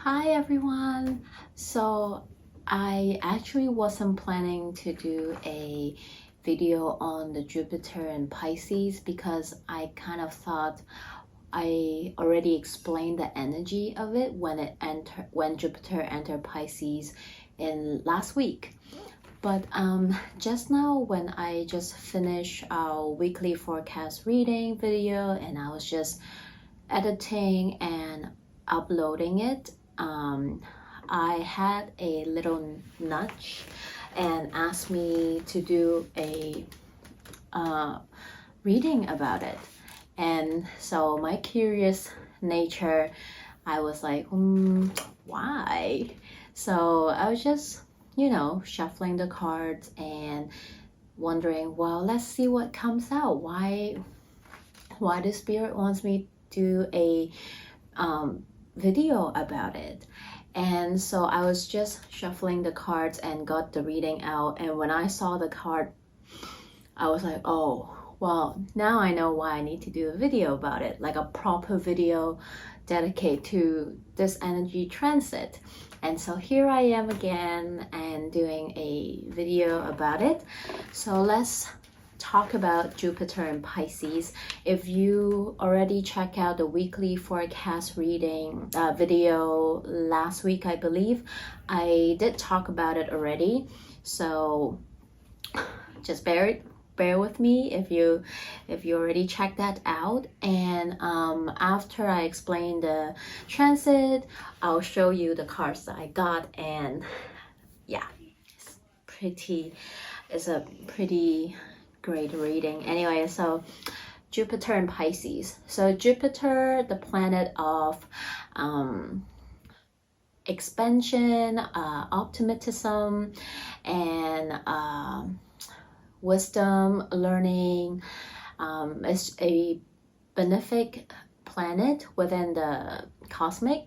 Hi everyone. So I actually wasn't planning to do a video on the Jupiter and Pisces because I kind of thought I already explained the energy of it when Jupiter entered Pisces in last week. But just now when I just finished our weekly forecast reading video and I was just editing and uploading it, I had a little nudge and asked me to do a reading about it. And so my curious nature, I was like, why? So I was just, shuffling the cards and wondering, well, let's see what comes out. Why the spirit wants me to do a video about it. And so I was just shuffling the cards and got the reading out, and when I saw the card I was like, oh well, now I know why I need to do a video about it, like a proper video dedicated to this energy transit. And so here I am again and doing a video about it. So let's talk about Jupiter and Pisces. If you already checked out the weekly forecast reading video last week, I believe I did talk about it already. So just bear with me if you already checked that out. And after I explain the transit, I'll show you the cards that I got. And yeah, it's a pretty great reading. Anyway, so Jupiter and Pisces. So Jupiter, the planet of expansion, optimism, and wisdom, learning. It's a benefic planet within the cosmic,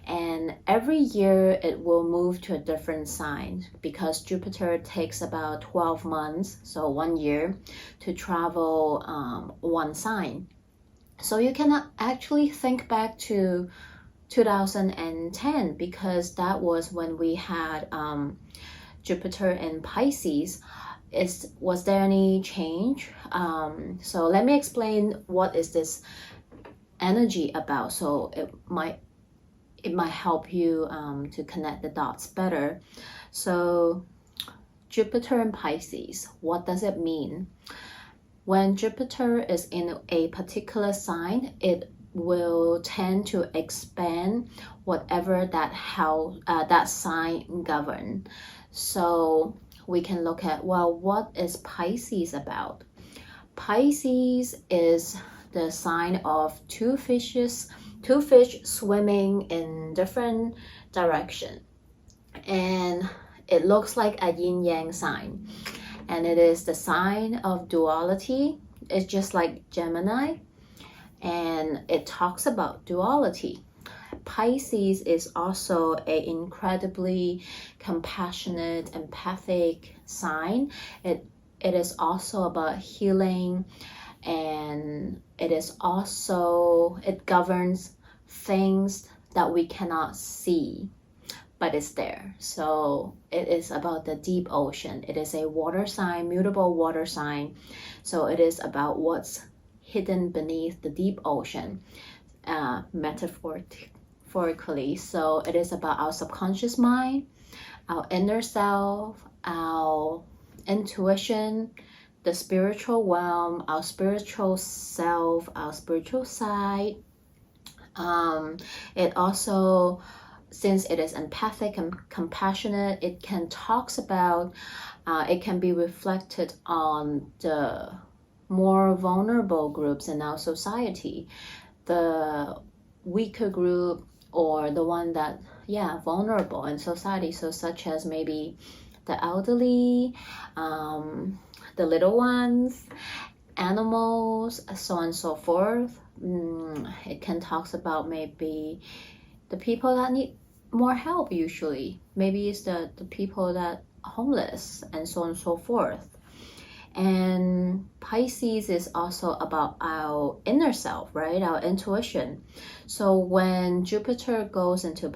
and every year it will move to a different sign because Jupiter takes about 12 months, so 1 year, to travel one sign. So you can actually think back to 2010 because that was when we had Jupiter in Pisces. Was there any change? So let me explain what is this energy about, so it might help you to connect the dots better. So Jupiter and Pisces, what does it mean? When Jupiter is in a particular sign, it will tend to expand whatever that sign govern. So we can look at, well, what is Pisces about? Pisces is the sign of two fish swimming in different direction, and it looks like a yin yang sign, and it is the sign of duality. It's just like Gemini, and it talks about duality. Pisces is also an incredibly compassionate, empathic sign. It is also about healing, and it governs things that we cannot see, but it's there. So it is about the deep ocean. It is a water sign, mutable water sign. So it is about what's hidden beneath the deep ocean, metaphorically. So it is about our subconscious mind, our inner self, our intuition, the spiritual realm, our spiritual self, our spiritual side. It also, since it is empathic and compassionate, it can be reflected on the more vulnerable groups in our society, the weaker group, or the one that vulnerable in society, so such as maybe the elderly, the little ones, animals, so on and so forth. It can talk about maybe the people that need more help. Usually maybe it's the people that are homeless, and so on and so forth. And Pisces is also about our inner self, right? Our intuition. So when Jupiter goes into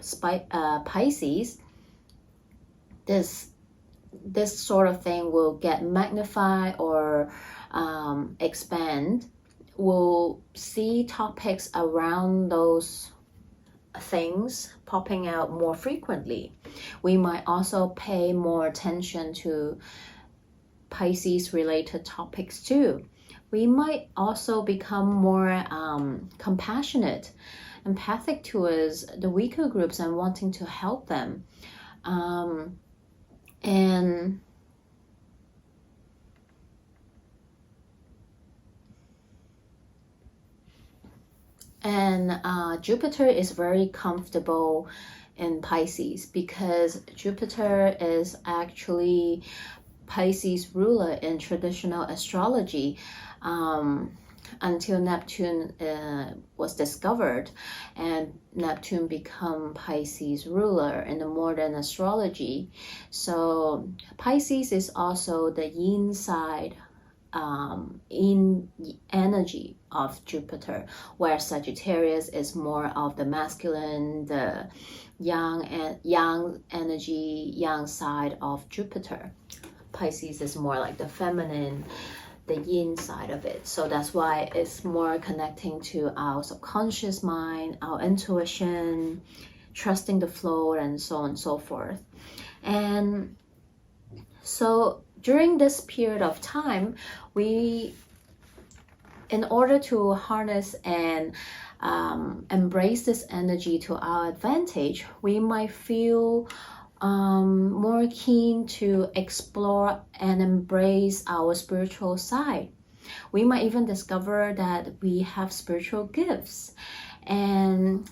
Pisces, this sort of thing will get magnified or expand. We'll see topics around those things popping out more frequently. We might also pay more attention to Pisces related topics too. We might also become more compassionate, empathic towards the weaker groups and wanting to help them. And Jupiter is very comfortable in Pisces because Jupiter is actually Pisces ruler in traditional astrology until Neptune was discovered, and Neptune become Pisces ruler in the modern astrology. So Pisces is also the yin side in energy of Jupiter, where Sagittarius is more of the masculine, the yang energy, yang side of Jupiter. Pisces is more like the feminine, the yin side of it. So that's why it's more connecting to our subconscious mind, our intuition, trusting the flow, and so on and so forth. And so during this period of time, in order to harness and embrace this energy to our advantage, we might feel more keen to explore and embrace our spiritual side. We might even discover that we have spiritual gifts, and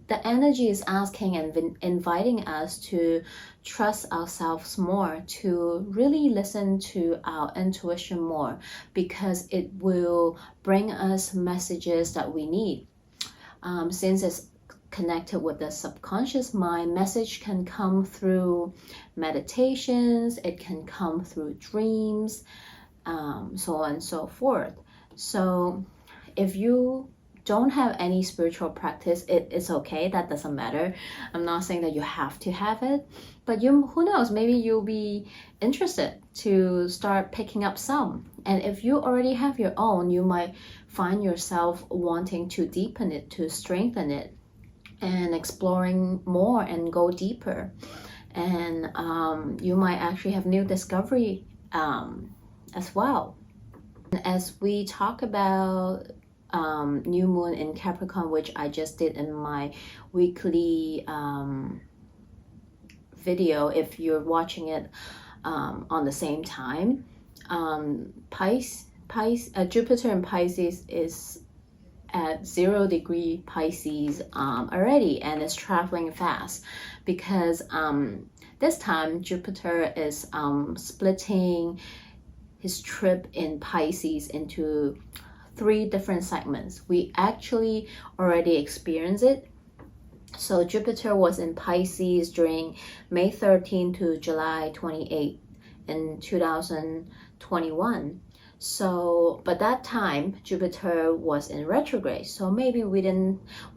the energy is asking and inviting us to trust ourselves more, to really listen to our intuition more, because it will bring us messages that we need. Since it's connected with the subconscious mind, message can come through meditations, it can come through dreams, so on and so forth. So if you don't have any spiritual practice, it's okay, that doesn't matter. I'm not saying that you have to have it, but who knows, maybe you'll be interested to start picking up some. And if you already have your own, you might find yourself wanting to deepen it, to strengthen it, and exploring more and go deeper. And you might actually have new discovery as well. And as we talk about new moon in Capricorn, which I just did in my weekly video, if you're watching it on the same time, Jupiter in Pisces is at 0 degree Pisces already, and it's traveling fast because this time Jupiter is splitting his trip in Pisces into 3 different segments. We actually already experienced it. So Jupiter was in Pisces during May 13 to July 28 in 2021. So, but that time Jupiter was in retrograde. So maybe we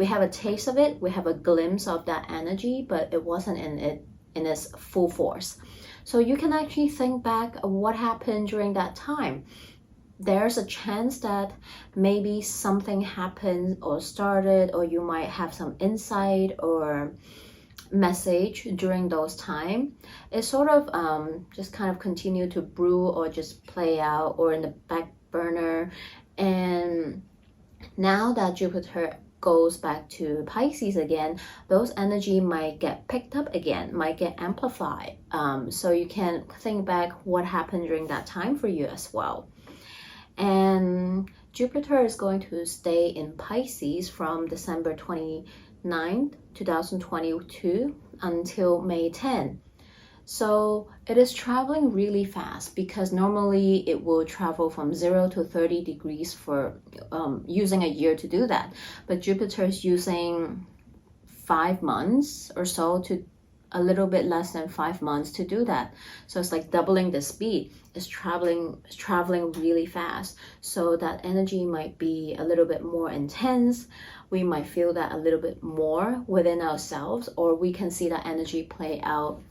have a taste of it, we have a glimpse of that energy, but it wasn't in its full force. So you can actually think back of what happened during that time. There's a chance that maybe something happened or started, or you might have some insight or message during those time. It sort of just kind of continue to brew or just play out or in the back burner. And now that Jupiter goes back to Pisces again, those energy might get picked up again, might get amplified. So you can think back what happened during that time for you as well. And Jupiter is going to stay in Pisces from December 29th, 2022 until May 10. So it is traveling really fast, because normally it will travel from 0 to 30 degrees for using a year to do that. But Jupiter is using 5 months or so to a little bit less than 5 months to do that. So it's like doubling the speed. It's traveling really fast. So that energy might be a little bit more intense. We might feel that a little bit more within ourselves, or we can see that energy play out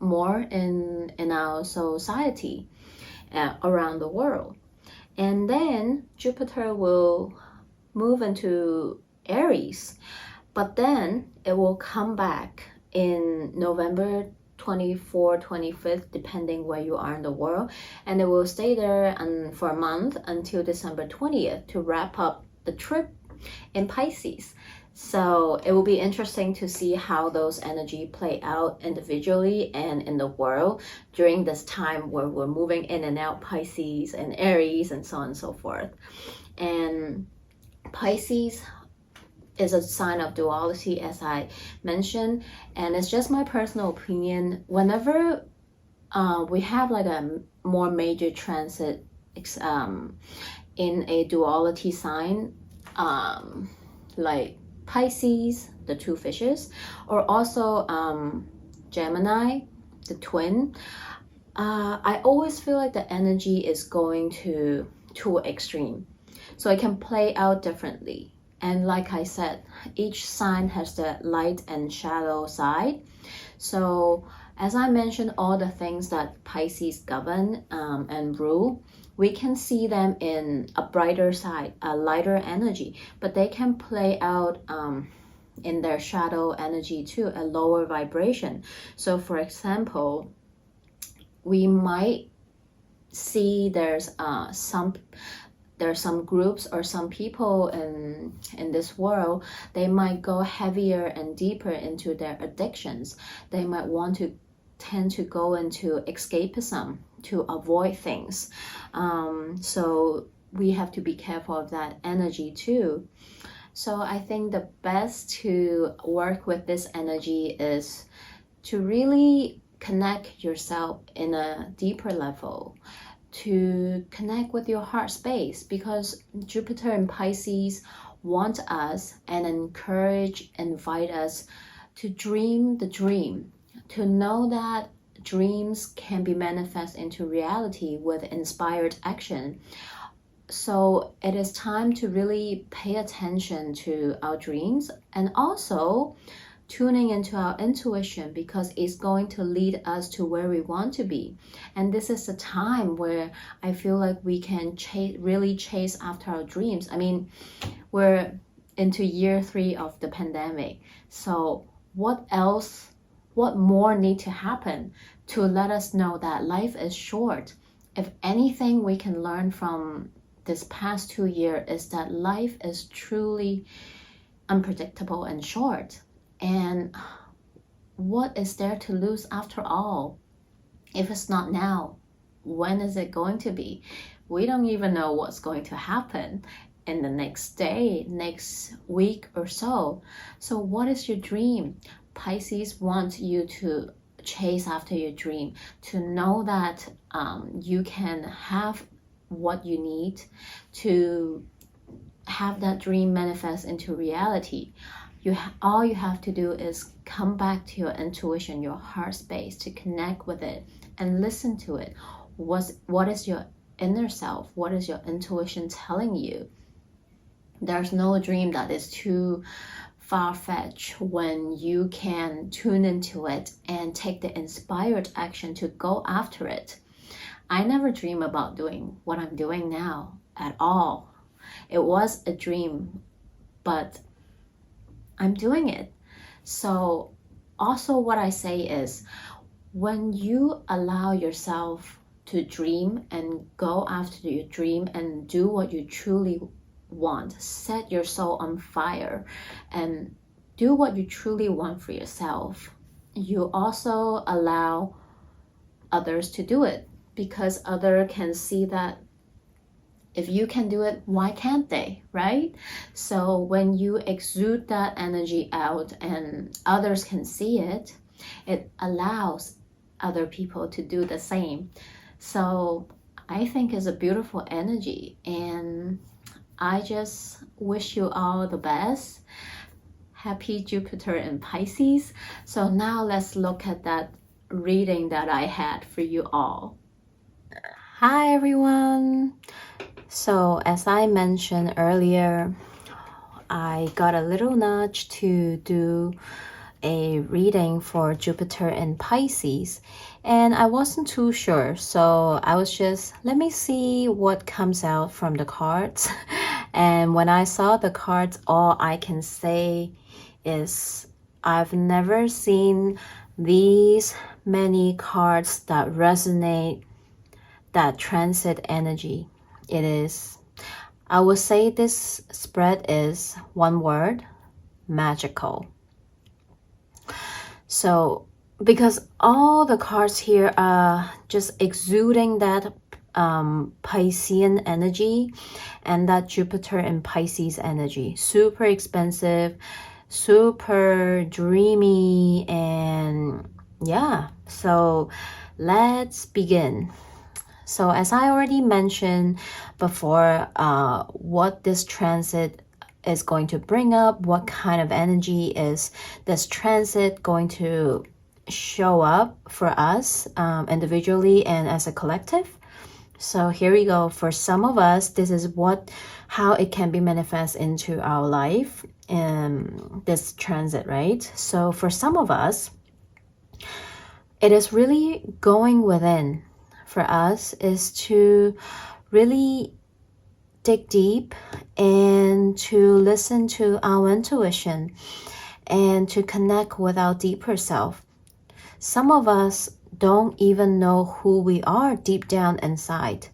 more in our society around the world. And then Jupiter will move into Aries, but then it will come back in November 24th, 25th, depending where you are in the world, and it will stay there for a month until December 20th to wrap up the trip in Pisces. So it will be interesting to see how those energy play out individually and in the world during this time where we're moving in and out Pisces and Aries and so on and so forth. And Pisces is a sign of duality, as I mentioned, and it's just my personal opinion. Whenever we have like a more major transit in a duality sign, like Pisces, the two fishes, or also Gemini, the twin, I always feel like the energy is going to extreme. So it can play out differently. And like I said, each sign has the light and shadow side. So as I mentioned, all the things that Pisces govern and rule, we can see them in a brighter side, a lighter energy, but they can play out in their shadow energy too, a lower vibration. So for example, we might see there's some groups or some people in this world, they might go heavier and deeper into their addictions. They might want to tend to go into escapism to avoid things. So we have to be careful of that energy too. So I think the best to work with this energy is to really connect yourself in a deeper level, to connect with your heart space, because Jupiter and Pisces want us and invite us to dream the dream, to know that dreams can be manifest into reality with inspired action. So it is time to really pay attention to our dreams and also tuning into our intuition, because it's going to lead us to where we want to be. And this is the time where I feel like we can really chase after our dreams. I mean, we're into year 3 of the pandemic. So what more need to happen to let us know that life is short? If anything we can learn from this past 2 years is that life is truly unpredictable and short. And what is there to lose after all? If it's not now, when is it going to be? We don't even know what's going to happen in the next day, next week or so. So what is your dream? Pisces wants you to chase after your dream, to know that you can have what you need to have that dream manifest into reality. All you have to do is come back to your intuition, your heart space, to connect with it and listen to it. What is your inner self? What is your intuition telling you? There's no dream that is too far-fetched when you can tune into it and take the inspired action to go after it. I never dream about doing what I'm doing now at all. It was a dream, but I'm doing it. So also what I say is, when you allow yourself to dream and go after your dream and do what you truly want, set your soul on fire and do what you truly want for yourself, you also allow others to do it, because others can see that if you can do it, why can't they, right? So when you exude that energy out and others can see it, it allows other people to do the same. So I think it's a beautiful energy, and I just wish you all the best. Happy Jupiter in Pisces. So now let's look at that reading that I had for you all. Hi everyone. So as I mentioned earlier, I got a little nudge to do a reading for Jupiter in Pisces, and I wasn't too sure, so I was just, let me see what comes out from the cards. And when I saw the cards, all I can say is I've never seen these many cards that resonate that transit energy. It is, I would say this spread is one word: magical. So because all the cards here are just exuding that Piscean energy and that Jupiter and Pisces energy, super expensive, super dreamy, and yeah, so let's begin. So as I already mentioned before, what this transit is going to bring up, what kind of energy is this transit going to show up for us individually and as a collective. So here we go. For some of us, this is how it can be manifest into our life in this transit, right? So for some of us, it is really going within. For us is to really dig deep and to listen to our intuition and to connect with our deeper self. Some of us don't even know who we are deep down inside.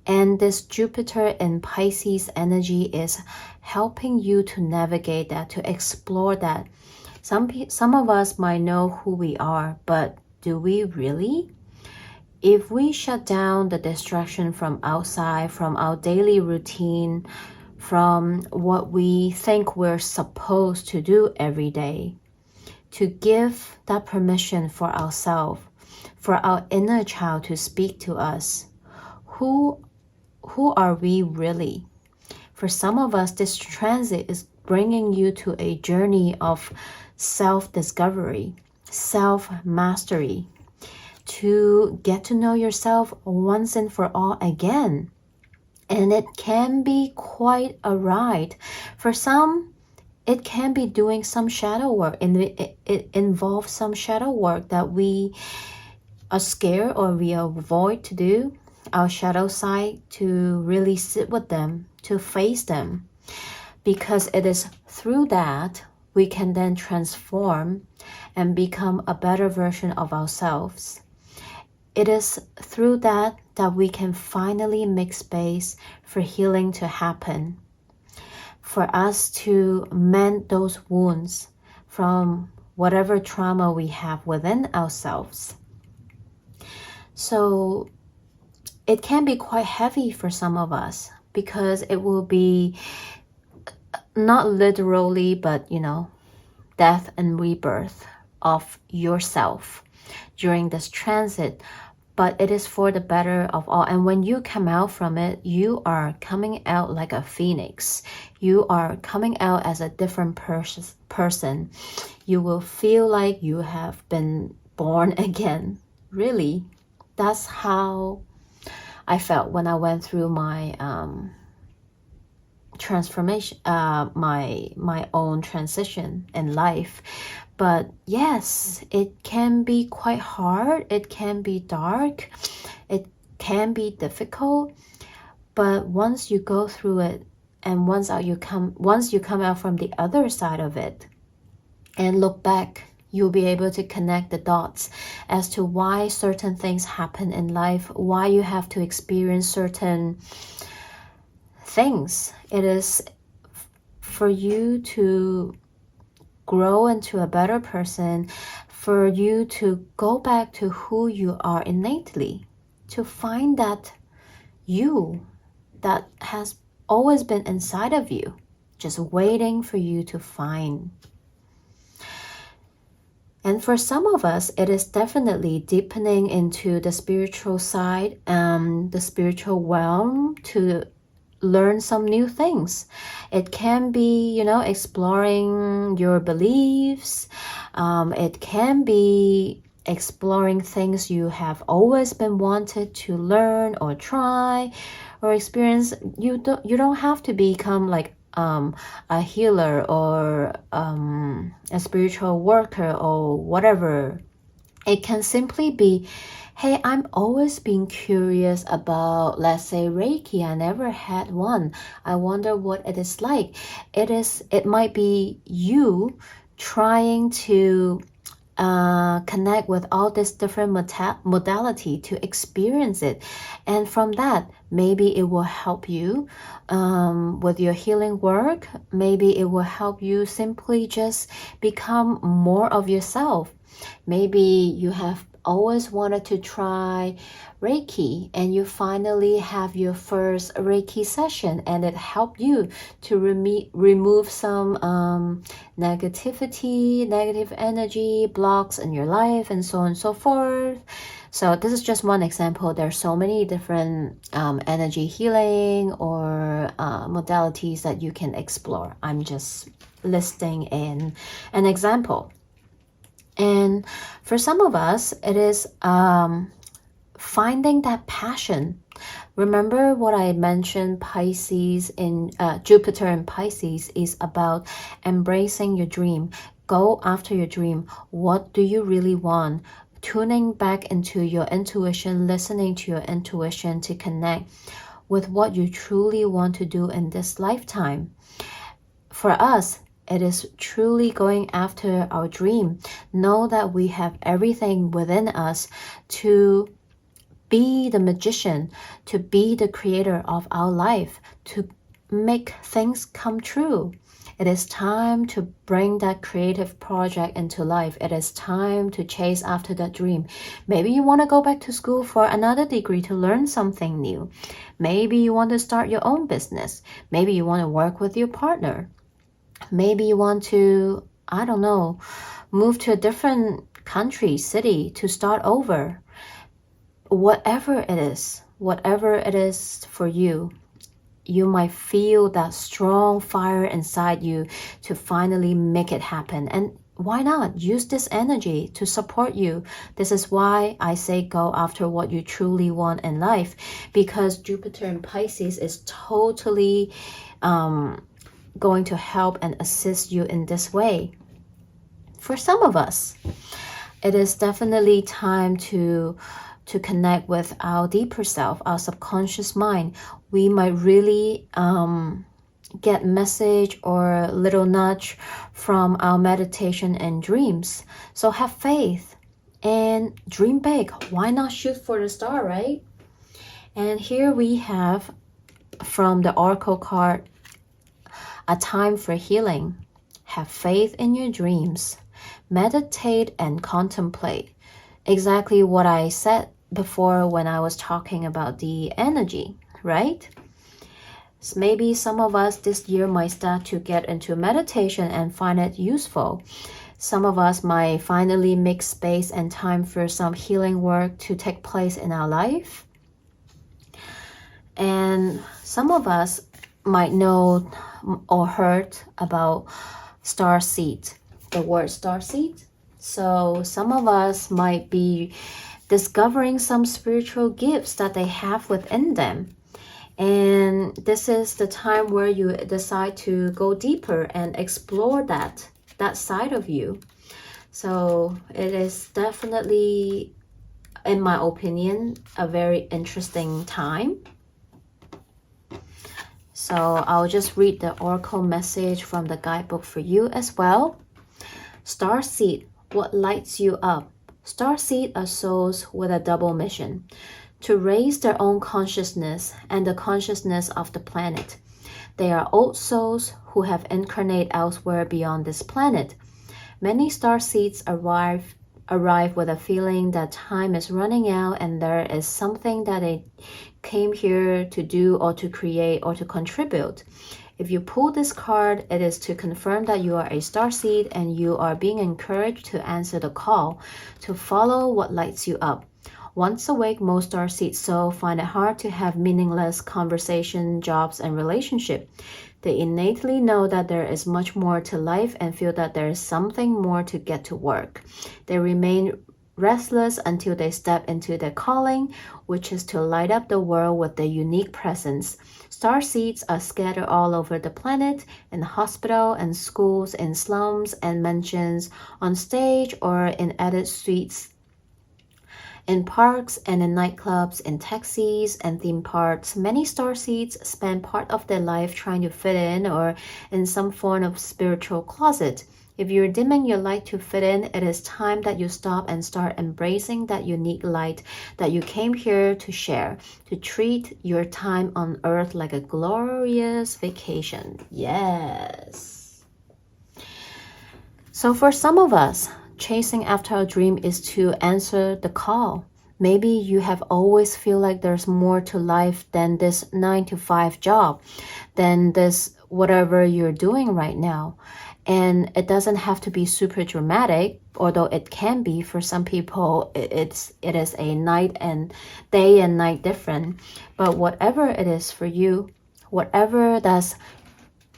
And this Jupiter in Pisces energy is helping you to navigate that, to explore that. Some of us might know who we are, but do we really? If we shut down the distraction from outside, from our daily routine, from what we think we're supposed to do every day, to give that permission for ourselves, for our inner child to speak to us, who are we really? For some of us, this transit is bringing you to a journey of self-discovery, self-mastery, to get to know yourself once and for all again. And it can be quite a ride. For some, it can be doing some shadow work, and it involves some shadow work that we are scared or we avoid to do, our shadow side, to really sit with them, to face them. Because it is through that we can then transform and become a better version of ourselves. It is through that we can finally make space for healing to happen, for us to mend those wounds from whatever trauma we have within ourselves. So it can be quite heavy for some of us because it will be not literally, but death and rebirth of yourself during this transit, but it is for the better of all. And when you come out from it, you are coming out like a phoenix. You are coming out as a different person. You will feel like you have been born again. Really, that's how I felt when I went through my transformation, my own transition in life. But yes, it can be quite hard, it can be dark, it can be difficult, but once you go through it and once you come out from the other side of it and look back, you'll be able to connect the dots as to why certain things happen in life, why you have to experience certain things. It is for you to grow into a better person, for you to go back to who you are innately, to find that you that has always been inside of you, just waiting for you to find. And for some of us, it is definitely deepening into the spiritual side, the spiritual realm, to learn some new things. It can be, exploring your beliefs. It can be exploring things you have always been wanted to learn or try or experience. You don't have to become like a healer or a spiritual worker or whatever. It can simply be, hey, I'm always been curious about, let's say, Reiki. I never had one. I wonder what it is like. It might be you trying to connect with all this different modality to experience it, and from that maybe it will help you with your healing work. Maybe it will help you simply just become more of yourself. Maybe you have always wanted to try Reiki and you finally have your first Reiki session and it helped you to remove some negative energy, blocks in your life, and so on and so forth. So this is just one example. There's so many different energy healing or modalities that you can explore. I'm just listing in an example. And for some of us, it is finding that passion. Remember what I mentioned, Pisces in Jupiter in Pisces is about embracing your dream. Go after your dream. What do you really want? Tuning back into your intuition, listening to your intuition to connect with what you truly want to do in this lifetime. For us, it is truly going after our dream. Know that we have everything within us to be the magician, to be the creator of our life, to make things come true. It is time to bring that creative project into life. It is time to chase after that dream. Maybe you want to go back to school for another degree to learn something new. Maybe you want to start your own business. Maybe you want to work with your partner. Maybe you want to, I don't know, move to a different country, city to start over. Whatever it is for you, you might feel that strong fire inside you to finally make it happen. And why not use this energy to support you? This is why I say go after what you truly want in life, because Jupiter in Pisces is totally going to help and assist you in this way. For some of us, it is definitely time to connect with our deeper self, our subconscious mind. We might really get message or little nudge from our meditation and dreams. So have faith and dream big. Why not shoot for the star, right? And here we have from the Oracle card, a time for healing. Have faith in your dreams. Meditate and contemplate. Exactly what I said before when I was talking about the energy, right? So maybe some of us this year might start to get into meditation and find it useful. Some of us might finally make space and time for some healing work to take place in our life. And some of us might know or heard about starseed, the word starseed. So some of us might be discovering some spiritual gifts that they have within them. And this is the time where you decide to go deeper and explore that side of you. So it is definitely, in my opinion, a very interesting time. So I'll just read the oracle message from the guidebook for you as well. Starseed, what lights you up? Starseed are souls with a double mission: to raise their own consciousness and the consciousness of the planet. They are old souls who have incarnated elsewhere beyond this planet. Many starseeds arrive with a feeling that time is running out and there is something that they came here to do or to create or to contribute. If you pull this card, it is to confirm that you are a starseed and you are being encouraged to answer the call, to follow what lights you up. Once awake, most starseeds so find it hard to have meaningless conversation, jobs, and relationship. They innately know that there is much more to life and feel that there is something more to get to work. They remain restless until they step into their calling, which is to light up the world with their unique presence. Starseeds are scattered all over the planet, in hospitals and schools, in slums and mansions, on stage or in edit suites, in parks and in nightclubs, in taxis and theme parks. Many starseeds spend part of their life trying to fit in or in some form of spiritual closet. If you're dimming your light to fit in, it is time that you stop and start embracing that unique light that you came here to share, to treat your time on earth like a glorious vacation. Yes. So for some of us, chasing after a dream is to answer the call. Maybe you have always feel like there's more to life than this 9-to-5 job, than this whatever you're doing right now. And it doesn't have to be super dramatic, although it can be for some people. It is a night and day and night different. But whatever it is for you, whatever that's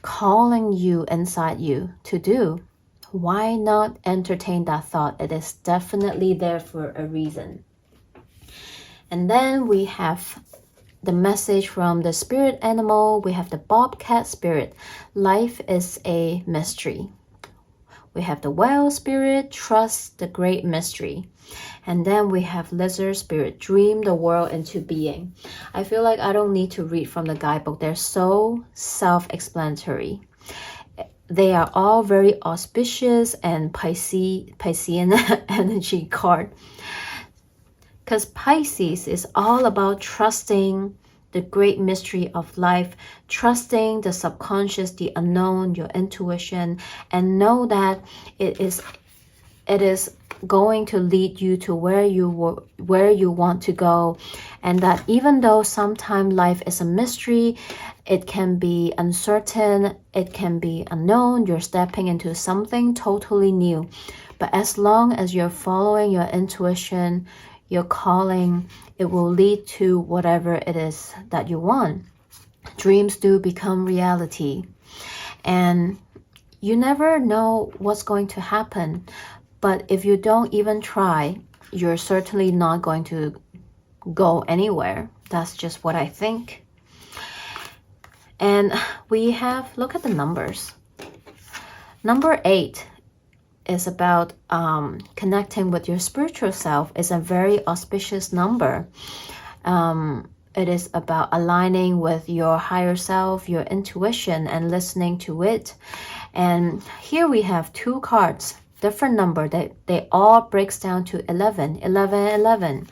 calling you inside you to do, why not entertain that thought? It is definitely there for a reason. And then we have the message from the spirit animal. We have the bobcat spirit. Life is a mystery. We have the whale spirit. Trust the great mystery. And then we have lizard spirit. Dream the world into being. I feel like I don't need to read from the guidebook. They're so self-explanatory. They are all very auspicious and Piscean energy card. Because Pisces is all about trusting the great mystery of life, trusting the subconscious, the unknown, your intuition, and know that it is going to lead you to where you want to go. And that even though sometimes life is a mystery, it can be uncertain, it can be unknown, you're stepping into something totally new. But as long as you're following your intuition, your calling, it will lead to whatever it is that you want. Dreams do become reality. And you never know what's going to happen. But if you don't even try, you're certainly not going to go anywhere. That's just what I think. And we have, look at the numbers. Number 8 is about connecting with your spiritual self. It's a very auspicious number. It is about aligning with your higher self, your intuition, and listening to it. And here we have 2 cards, different number. They all breaks down to 11, 11, 11.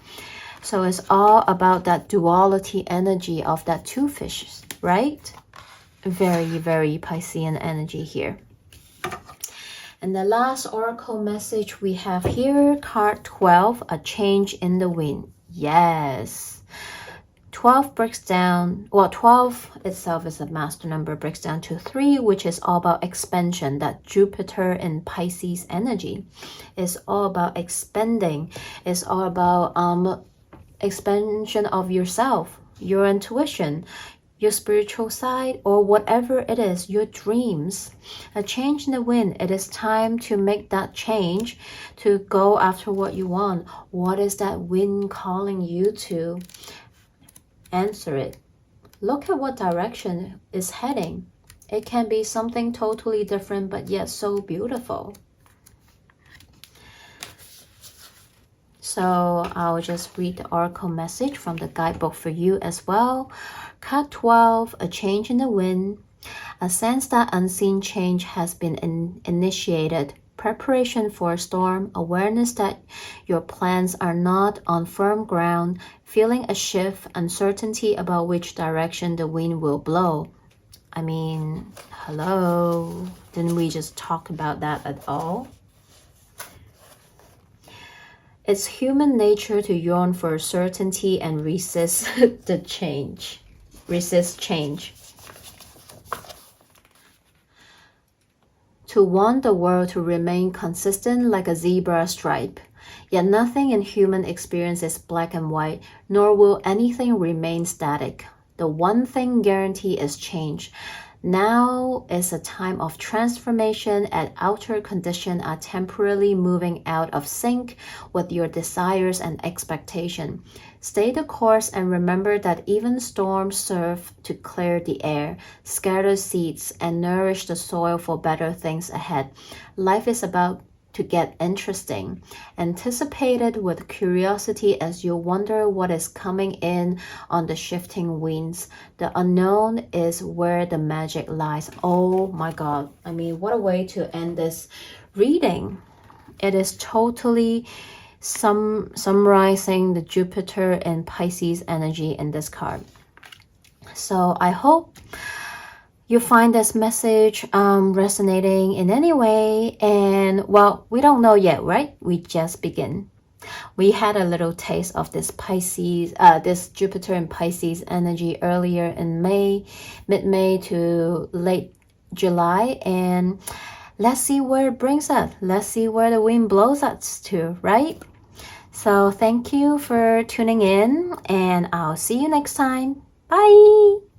So it's all about that duality energy of that 2 fishes, right? Very, very Piscean energy here. And the last oracle message we have here, card 12, a change in the wind. Yes. 12 breaks down, well, 12 itself is a master number, breaks down to 3, which is all about expansion. That Jupiter in Pisces energy is all about expanding. It's all about expansion of yourself, your intuition, your spiritual side, or whatever it is, your dreams. A change in the wind. It is time to make that change, to go after what you want. What is that wind calling you to? Answer it. Look at what direction it's heading. It can be something totally different, but yet so beautiful. So I'll just read the oracle message from the guidebook for you as well. Card 12, a change in the wind. A sense that unseen change has been initiated. Preparation for a storm. Awareness that your plans are not on firm ground. Feeling a shift. Uncertainty about which direction the wind will blow. I mean, hello. Didn't we just talk about that at all? It's human nature to yearn for certainty and resist the change. Resist change. to want the world to remain consistent like a zebra stripe. Yet nothing in human experience is black and white, nor will anything remain static. The one thing guaranteed is change. Now is a time of transformation as outer conditions are temporarily moving out of sync with your desires and expectations. Stay the course and remember that even storms serve to clear the air, scatter seeds, and nourish the soil for better things ahead. Life is about to get interesting. Anticipate it with curiosity as you wonder what is coming in on the shifting winds. The unknown is where the magic lies. Oh my God. I mean, what a way to end this reading. It is totally summarizing the Jupiter and Pisces energy in this card. So I hope you find this message resonating in any way. And well, we don't know yet, right? We just begin. We had a little taste of this Pisces, this Jupiter and Pisces energy earlier in May, mid-May to late July. And let's see where it brings us. Let's see where the wind blows us to, right? So thank you for tuning in, and I'll see you next time. Bye!